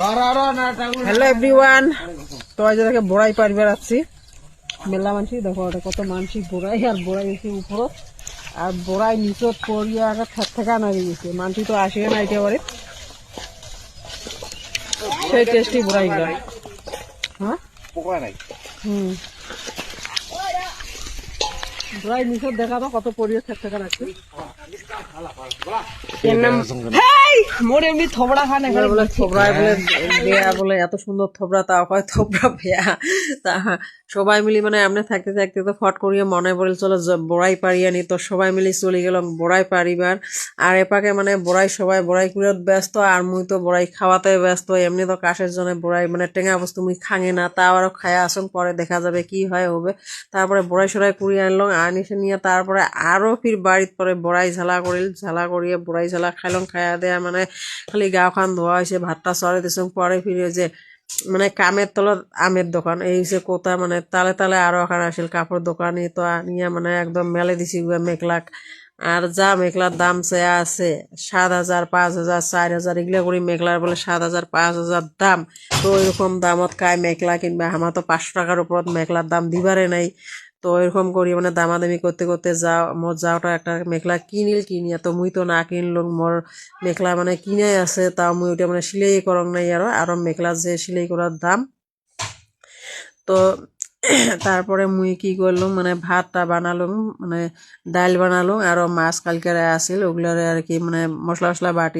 Hello everyone, তো আজ দেখে বড়াই পারিবার আসছি মেলা মানসি। দেখো ওটা কত মানসি বড়াই, আর বড়াই এসে উপর, আর বড়াই নিচত পড়িয়া থেকে নাড়ি গেছে। মানসি তো আসিবে না একেবারে, সেই টেস্টি বড়াই গুলো। হ্যাঁ হুম, বড়াই নিচত দেখা তো কত পড়িয়া থেকে রাখছে। মোর এমনি থবড়া খান এখানে বলে থবড়ায় বলে বেয়া, বলে এত সুন্দর থবড়া, তা হয় থবড়া বেয়া। তা সবাই মিলি মানে এমনি থাকতে থাকতে তো ফট করিয়া মনে পড়ল চলো বড়াই পারি আনি। তো সবাই মিলি চলে গেলাম বড়াই পারিবার। আর এপাকে মানে বড়াই সবাই বড়াই কুড়াত ব্যস্ত, আর মুই তো বড়াই খাওয়াতে ব্যস্ত। এমনি তো কাশের জন্য বড়াই মানে টেঙা বস্তু মুই খাঙে না, তাও আরো খায়া আসুন, পরে দেখা যাবে কি হয় হবে। তারপরে বড়াই সরাই কুড়িয়ে আনলাম, আনিসে নিয়ে তারপরে আরো ফির বাড়িত পরে বড়াই ঝালা করিল, ঝালা করিয়ে বড়াই ঝালা খাইলাম। খাইয়া দেয়া মানে খালি গাও খান ধোয়া হয়েছে, ভাতটা চড়ে দিয়েছে। পরে ফিরে যে মানে কামের তলত আমের দোকান এই যে কোথা মানে তালে তালে আরো ওখানে আসিল কাপড় দোকানি, তো আনিয়া মানে একদম মেলে দিছি মেঘলাক। আর যা মেঘলার দাম চেয়ে আছে 7,000, 5,000, 4,000 এগুলা করি। মেঘলার বলে 7,000, 5,000 দাম। তো ওইরকম দামত কায় মেঘলা কিনবা, আমার তো 500 টাকার উপর মেঘলার দাম দিবারে নাই। তো এরকম করি মানে দামাদামি করতে করতে যাও মোর যাওটা একটা মেঘলা কিনিয়া, তো মুই তো না কিনলুম। মোর মেঘলা মানে কিনে আছে, তাও মুই ওইটা মানে সিলাই করং নাই। আরো মেঘলা যে সিলাই করার দাম। তো তারপরে মুই কি করলুম মানে ভাতটা বানালুম, মানে ডাইল বানালুম, আরো মাছ কালকে আসিল ওগুলারে আর কি মানে মশলা বাটি